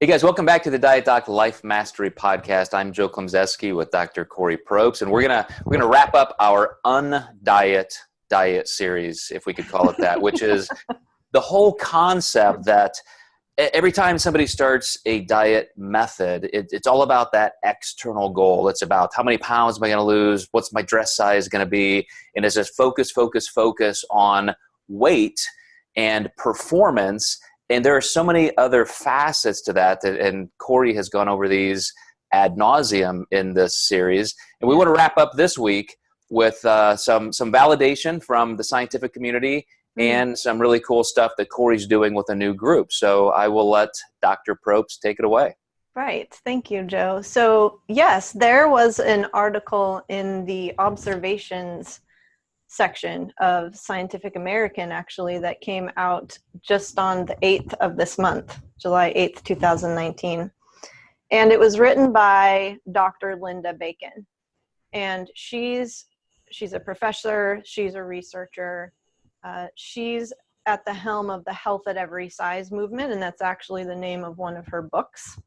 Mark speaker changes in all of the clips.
Speaker 1: Hey guys, welcome back to the Diet Doc Life Mastery Podcast. I'm Joe Klemczewski with Dr. Kori Probst, and we're gonna wrap up our diet series, if we could call it that, which is the whole concept that every time somebody starts a diet method, it's all about that external goal. It's about how many pounds am I going to lose? What's my dress size going to be? And it's just focus on weight and performance. And there are so many other facets to that, and Kori has gone over these ad nauseum in this series. And we want to wrap up this week with some validation from the scientific community and some really cool stuff that Kori's doing with a new group. So I will let Dr. Probst take it away.
Speaker 2: Right. Thank you, Joe. So yes, there was an article in the observations section of Scientific American, actually, that came out just on the 8th of this month, July 8th, 2019. And it was written by Dr. Linda Bacon. And she's a professor, she's a researcher, she's at the helm of the Health at Every Size movement, and that's actually the name of one of her books.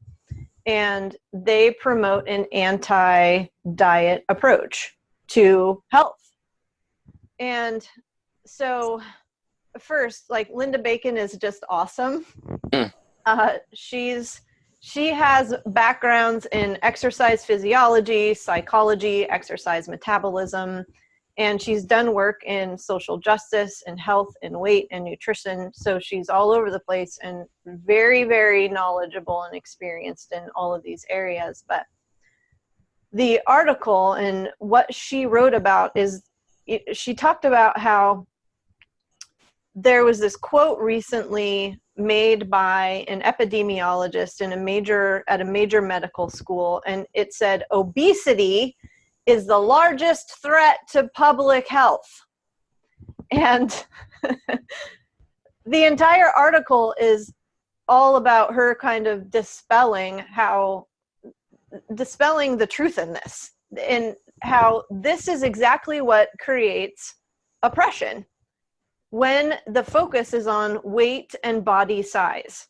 Speaker 2: And they promote an anti-diet approach to health. And so first, like, Linda Bacon is just awesome. She has backgrounds in exercise physiology, psychology, exercise metabolism, and she's done work in social justice and health and weight and nutrition. So she's all over the place and very, very knowledgeable and experienced in all of these areas. But the article and what she wrote about is, she talked about how there was this quote recently made by an epidemiologist at a major medical school, and it said, "Obesity is the largest threat to public health." And the entire article is all about her kind of dispelling the truth in this, and how this is exactly what creates oppression when the focus is on weight and body size.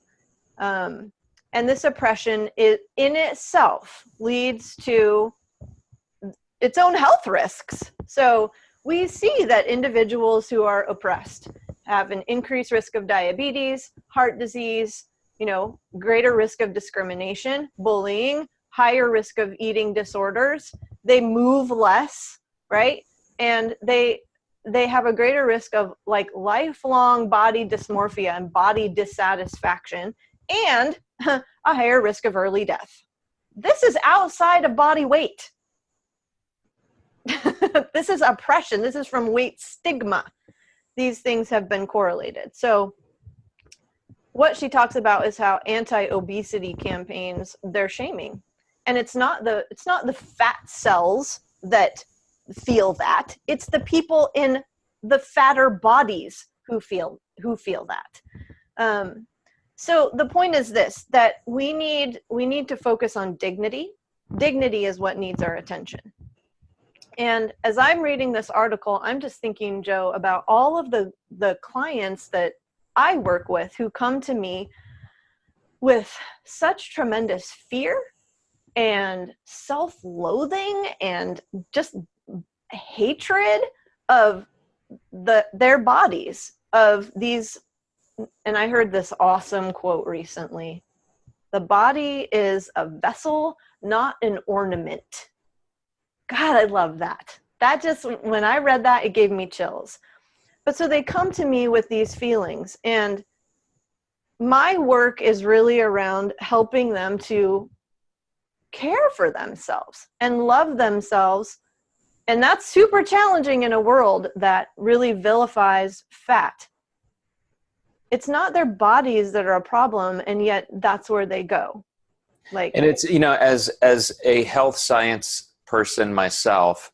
Speaker 2: And this oppression in itself leads to its own health risks. So we see that individuals who are oppressed have an increased risk of diabetes, heart disease, greater risk of discrimination, bullying, higher risk of eating disorders. They move less, right? And they have a greater risk of like lifelong body dysmorphia and body dissatisfaction, and a higher risk of early death. This is outside of body weight. This is oppression. This is from weight stigma. These things have been correlated. So what she talks about is how anti-obesity campaigns, they're shaming. And it's not the fat cells that feel that. It's the people in the fatter bodies who feel that. So the point is this, that we need to focus on dignity. Dignity is what needs our attention. And as I'm reading this article, I'm just thinking, Joe, about all of the clients that I work with who come to me with such tremendous fear and self-loathing and just hatred of their bodies, of these. And I heard this awesome quote recently: "The body is a vessel, not an ornament." God, I love that. That just, when I read that, it gave me chills. But so they come to me with these feelings, and my work is really around helping them to care for themselves and love themselves. And that's super challenging in a world that really vilifies fat. It's not their bodies that are a problem, and yet that's where they go. And
Speaker 1: it's, as a health science person myself,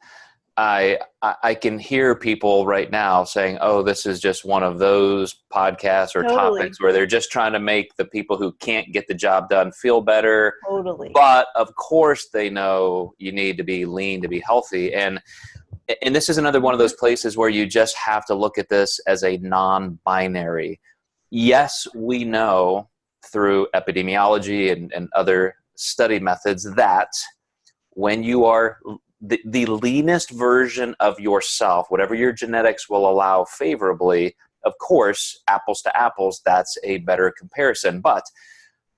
Speaker 1: I can hear people right now saying, "Oh, this is just one of those podcasts or topics where they're just trying to make the people who can't get the job done feel better."
Speaker 2: Totally.
Speaker 1: But of course they know you need to be lean to be healthy. And this is another one of those places where you just have to look at this as a non-binary. Yes, we know through epidemiology and other study methods that when you are the leanest version of yourself, whatever your genetics will allow favorably, of course, apples to apples, that's a better comparison. But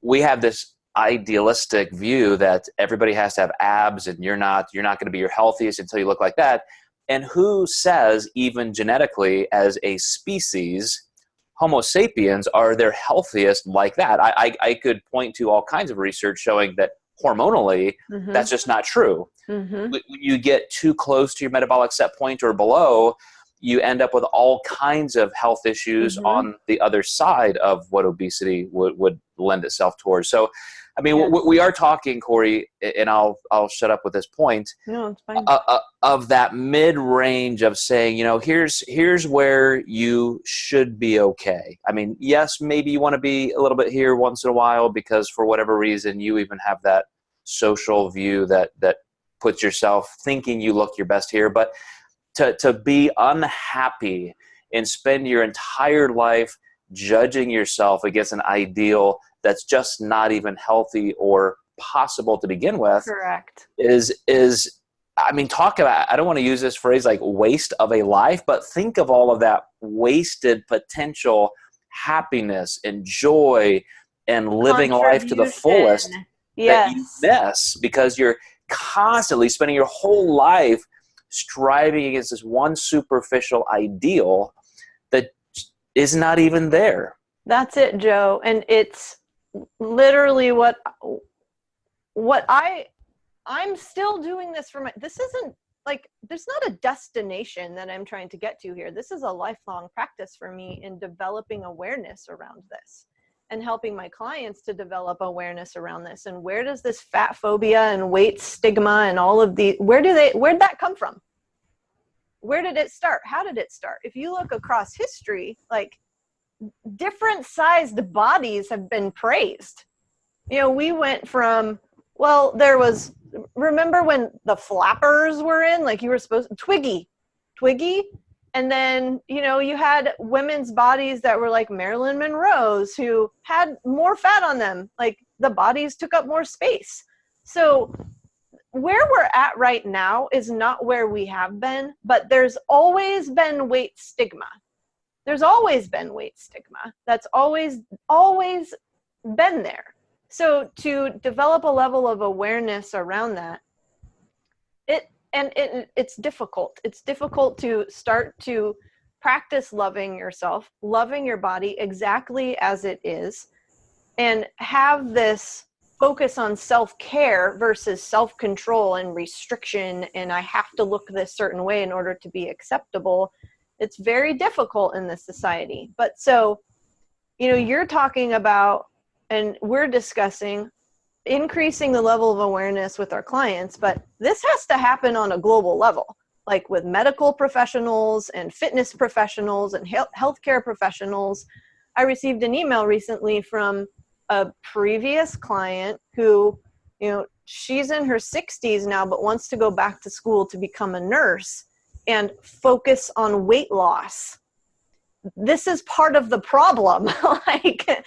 Speaker 1: we have this idealistic view that everybody has to have abs and you're not going to be your healthiest until you look like that. And who says even genetically as a species, Homo sapiens are their healthiest like that? I could point to all kinds of research showing that hormonally, that's just not true. When you get too close to your metabolic set point or below, you end up with all kinds of health issues on the other side of what obesity would lend itself towards. So, I mean, we are talking, Kori, and I'll shut up with this point.
Speaker 2: No, it's fine.
Speaker 1: Of that mid-range of saying, you know, here's where you should be okay. I mean, yes, maybe you want to be a little bit here once in a while because for whatever reason you even have that social view that puts yourself thinking you look your best here, but to be unhappy and spend your entire life judging yourself against an ideal that's just not even healthy or possible to begin with.
Speaker 2: Correct.
Speaker 1: Is I mean, talk about, I don't want to use this phrase like waste of a life, but think of all of that wasted potential happiness and joy and living life to the fullest that you miss because you're constantly spending your whole life striving against this one superficial ideal that is not even there. That's
Speaker 2: it, Joe. And it's literally what I'm still doing this for this isn't like, there's not a destination that I'm trying to get to here. This is a lifelong practice for me in developing awareness around this and helping my clients to develop awareness around this. And where does this fat phobia and weight stigma and all of the, where'd that come from? Where did it start? How did it start? If you look across history, like different sized bodies have been praised. You know, we went from, well, remember when the flappers were in, like you were supposed to, Twiggy. And then, you know, you had women's bodies that were like Marilyn Monroe's who had more fat on them. Like the bodies took up more space. So where we're at right now is not where we have been, but there's always been weight stigma. There's always been weight stigma. That's always been there. So to develop a level of awareness around that, it's difficult. It's difficult to start to practice loving yourself, loving your body exactly as it is, and have this focus on self-care versus self-control and restriction, and I have to look this certain way in order to be acceptable. It's very difficult in this society. But so, you know, you're talking about, and we're discussing increasing the level of awareness with our clients, but this has to happen on a global level, like with medical professionals and fitness professionals and healthcare professionals. I received an email recently from a previous client who, you know, she's in her 60s now, but wants to go back to school to become a nurse and focus on weight loss. This is part of the problem. Like,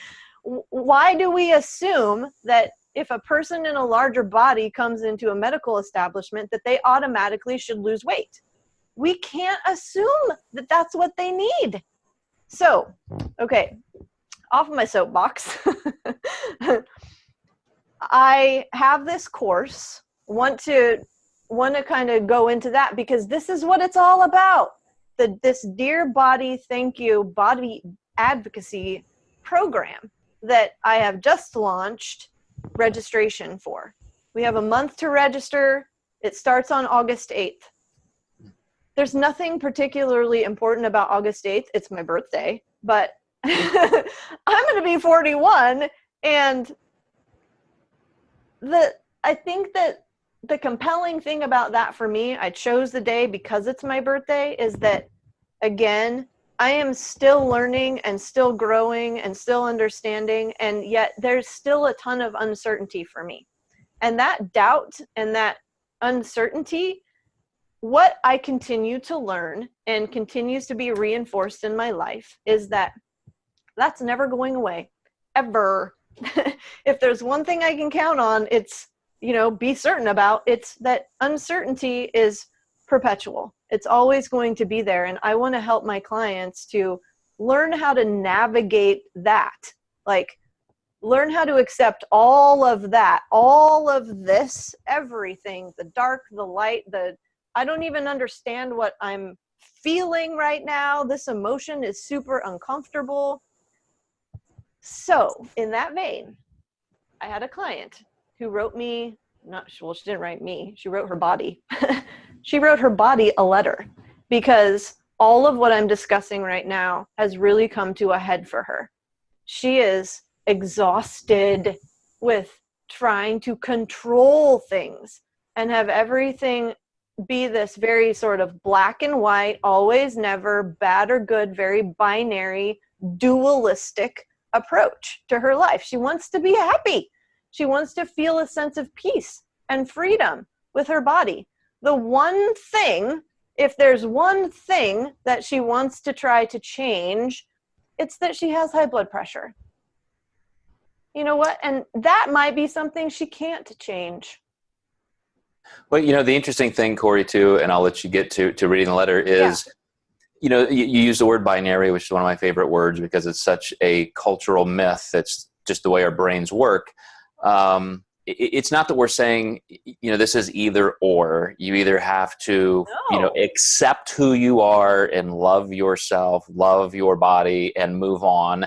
Speaker 2: why do we assume that if a person in a larger body comes into a medical establishment that they automatically should lose weight? We can't assume that that's what they need. So, okay, off of my soapbox. I have this course, want to kind of go into that because this is what it's all about. This Dear Body Thank You body advocacy program that I have just launched registration for. We have a month to register. It starts on August 8th. There's nothing particularly important about August 8th. It's my birthday, but I'm going to be 41. And I think that the compelling thing about that for me, I chose the day because it's my birthday, is that, again, I am still learning and still growing and still understanding, and yet there's still a ton of uncertainty for me. And that doubt and that uncertainty, what I continue to learn and continues to be reinforced in my life is that that's never going away, ever. if there's one thing I can count on, it's, be certain about, it's that uncertainty is perpetual. It's always going to be there. And I want to help my clients to learn how to navigate that. Like, learn how to accept all of that, all of this, everything, the dark, the light, I don't even understand what I'm feeling right now. This emotion is super uncomfortable. So in that vein, I had a client who wrote me, she didn't write me, she wrote her body. She wrote her body a letter because all of what I'm discussing right now has really come to a head for her. She is exhausted with trying to control things and have everything be this very sort of black and white, always, never, bad or good, very binary, dualistic approach to her life. She wants to be happy. She wants to feel a sense of peace and freedom with her body. The one thing, if there's one thing that she wants to try to change, it's that she has high blood pressure. You know what? And that might be something she can't change.
Speaker 1: Well, the interesting thing, Kori, too, and I'll let you get to reading the letter, is, you use the word binary, which is one of my favorite words because it's such a cultural myth. It's just the way our brains work. It's not that we're saying, this is either or. You either have to, accept who you are and love yourself, love your body, and move on.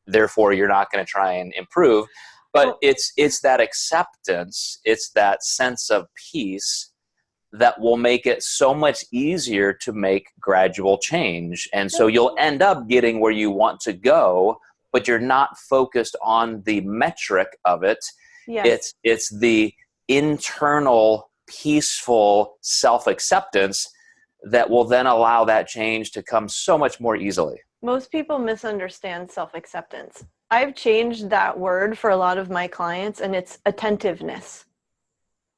Speaker 1: Therefore, you're not going to try and improve. But it's that acceptance, it's that sense of peace that will make it so much easier to make gradual change. And so you'll end up getting where you want to go, but you're not focused on the metric of it. Yes. It's the internal, peaceful self-acceptance that will then allow that change to come so much more easily.
Speaker 2: Most people misunderstand self-acceptance. I've changed that word for a lot of my clients, and it's attentiveness.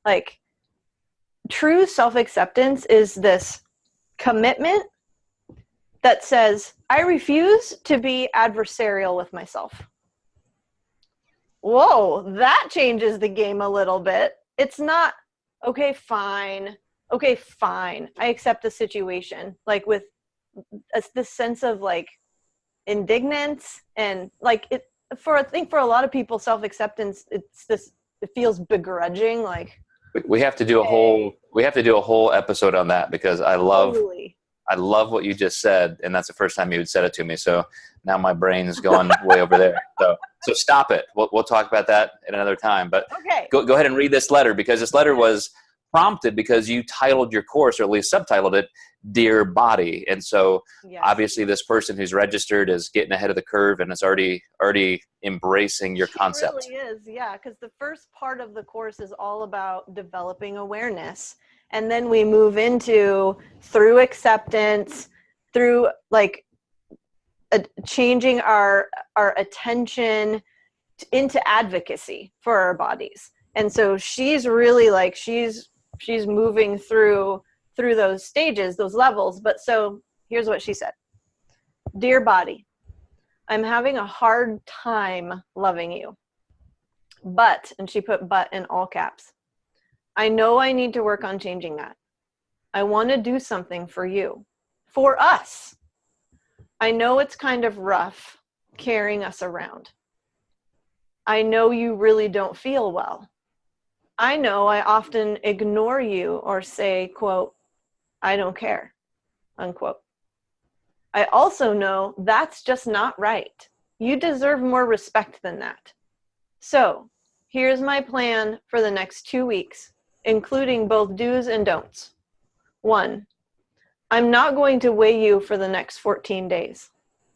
Speaker 2: Like, true self-acceptance is this commitment that says, I refuse to be adversarial with myself. Whoa, that changes the game a little bit. It's not, okay, fine. I accept the situation. Like, with this sense of like indignance and like I think for a lot of people, self-acceptance, it feels begrudging. Like,
Speaker 1: we have to do a whole episode on that because I love what you just said, and that's the first time you had said it to me. So now my brain's going way over there. So stop it. We'll talk about that at another time. But go ahead and read this letter, because this letter was prompted because you titled your course, or at least subtitled it, Dear Body. And so obviously this person who's registered is getting ahead of the curve and is already embracing your concept.
Speaker 2: It really is, yeah, because the first part of the course is all about developing awareness. And then we move into, through acceptance, through like changing our attention into advocacy for our bodies. And so she's really like, she's moving through those stages, those levels. But so here's what she said. Dear body, I'm having a hard time loving you. But, and she put but in all caps, I know I need to work on changing that. I want to do something for you, for us. I know it's kind of rough carrying us around. I know you really don't feel well. I know I often ignore you or say, quote, I don't care, unquote. I also know that's just not right. You deserve more respect than that. So here's my plan for the next 2 weeks, including both do's and don'ts. 1, I'm not going to weigh you for the next 14 days.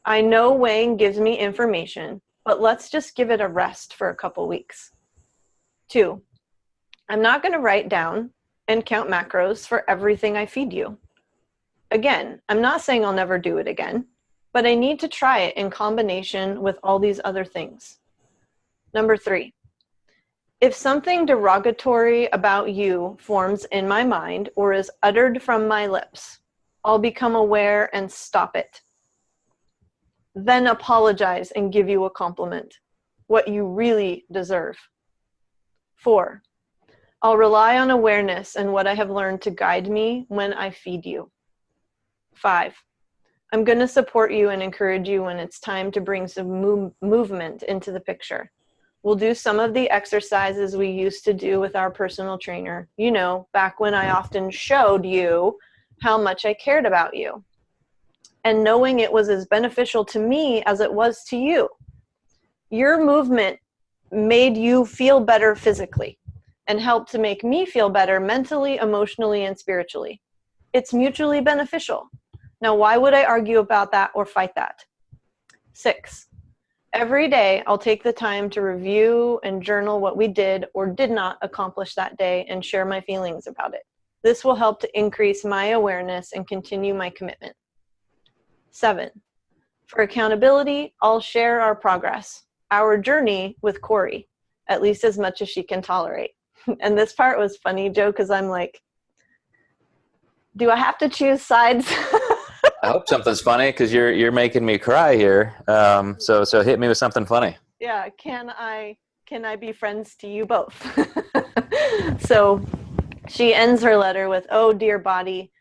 Speaker 2: I know weighing gives me information, but let's just give it a rest for a couple weeks. 2, I'm not going to write down and count macros for everything I feed you. Again, I'm not saying I'll never do it again, but I need to try it in combination with all these other things. 3, if something derogatory about you forms in my mind or is uttered from my lips, I'll become aware and stop it. Then apologize and give you a compliment. what you really deserve. 4, I'll rely on awareness and what I have learned to guide me when I feed you. 5, I'm going to support you and encourage you when it's time to bring some movement into the picture. We'll do some of the exercises we used to do with our personal trainer, you know, back when I often showed you how much I cared about you, and knowing it was as beneficial to me as it was to you. Your movement made you feel better physically and helped to make me feel better mentally, emotionally, and spiritually. It's mutually beneficial. Now, why would I argue about that or fight that? 6, every day I'll take the time to review and journal what we did or did not accomplish that day and share my feelings about it. This will help to increase my awareness and continue my commitment. 7, for accountability, I'll share our progress, our journey with Kori, at least as much as she can tolerate. And this part was funny, Joe, because I'm like, do I have to choose sides?
Speaker 1: I hope something's funny, because you're making me cry here. So hit me with something funny.
Speaker 2: Yeah, can I be friends to you both? So she ends her letter with, oh, dear body,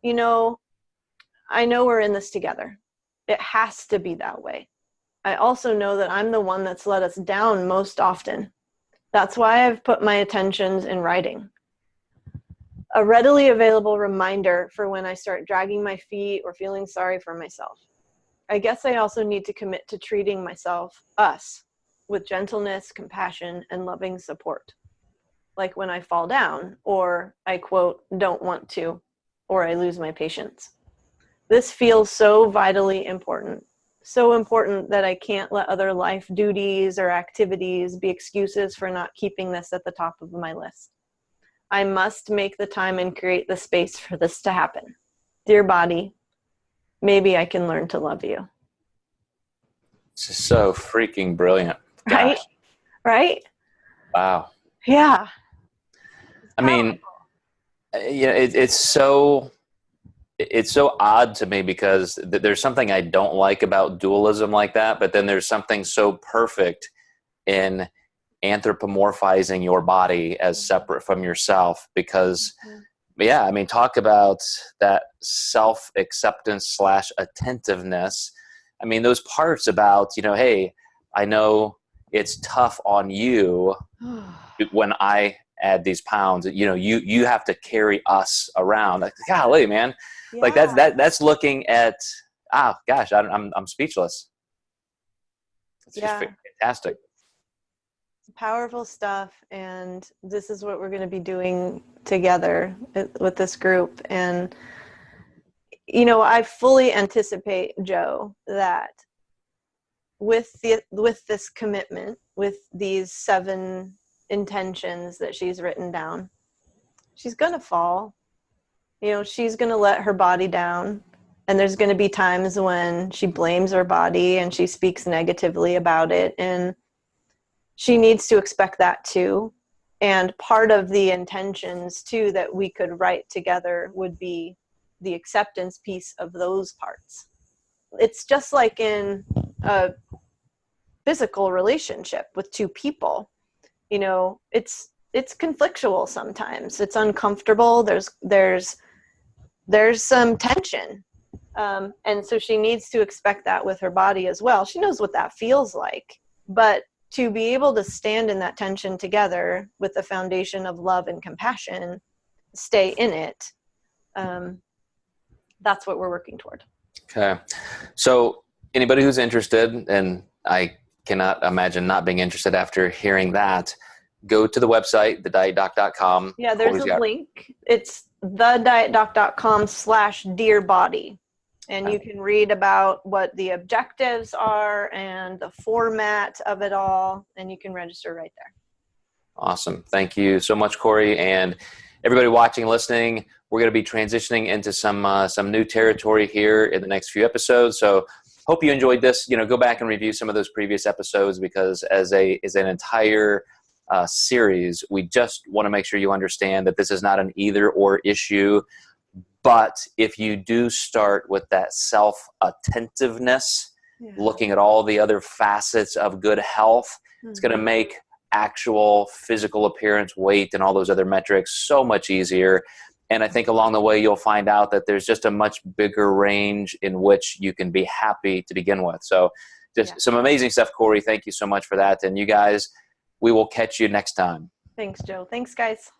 Speaker 2: you know, I know we're in this together. It has to be that way. I also know that I'm the one that's let us down most often. That's why I've put my attentions in writing. A readily available reminder for when I start dragging my feet or feeling sorry for myself. I guess I also need to commit to treating myself, us, with gentleness, compassion, and loving support. Like when I fall down, or I quote, don't want to, or I lose my patience. This feels so vitally important. So important that I can't let other life duties or activities be excuses for not keeping this at the top of my list. I must make the time and create the space for this to happen. Dear body, maybe I can learn to love you.
Speaker 1: This is so freaking brilliant.
Speaker 2: Right?
Speaker 1: Gosh.
Speaker 2: Right?
Speaker 1: Wow.
Speaker 2: Yeah.
Speaker 1: I mean, it's so odd to me, because there's something I don't like about dualism like that, but then there's something so perfect in anthropomorphizing your body as separate from yourself, because yeah, I mean, talk about that self-acceptance / attentiveness. I mean, those parts about, you know, hey, I know it's tough on you when I add these pounds, you know, you have to carry us around. Like, golly, man.
Speaker 2: Yeah.
Speaker 1: Like that's looking at, gosh, I'm speechless. It's just fantastic.
Speaker 2: Powerful stuff, and this is what we're going to be doing together with this group. And you know, I fully anticipate, Joe, that with this commitment, with these 7 intentions that she's written down, she's going to fall. You know, she's going to let her body down, and there's going to be times when she blames her body and she speaks negatively about it, and she needs to expect that too. And part of the intentions too that we could write together would be the acceptance piece of those parts. It's just like in a physical relationship with 2 people. You know, it's conflictual sometimes. It's uncomfortable. There's some tension. And so she needs to expect that with her body as well. She knows what that feels like, but to be able to stand in that tension together with the foundation of love and compassion, stay in it, that's what we're working toward.
Speaker 1: Okay. So anybody who's interested, and I cannot imagine not being interested after hearing that, go to the website, thedietdoc.com.
Speaker 2: Yeah, there's a link. It's thedietdoc.com/dearbody. And you can read about what the objectives are and the format of it all, and you can register right there.
Speaker 1: Awesome. Thank you so much, Kori. And everybody watching, listening, we're going to be transitioning into some new territory here in the next few episodes. So hope you enjoyed this. You know, go back and review some of those previous episodes, because as an entire series, we just want to make sure you understand that this is not an either or issue. But if you do start with that self-attentiveness, looking at all the other facets of good health, It's going to make actual physical appearance, weight, and all those other metrics so much easier. And I think along the way, you'll find out that there's just a much bigger range in which you can be happy to begin with. So just some amazing stuff, Kori. Thank you so much for that. And you guys, we will catch you next time.
Speaker 2: Thanks, Joe. Thanks, guys.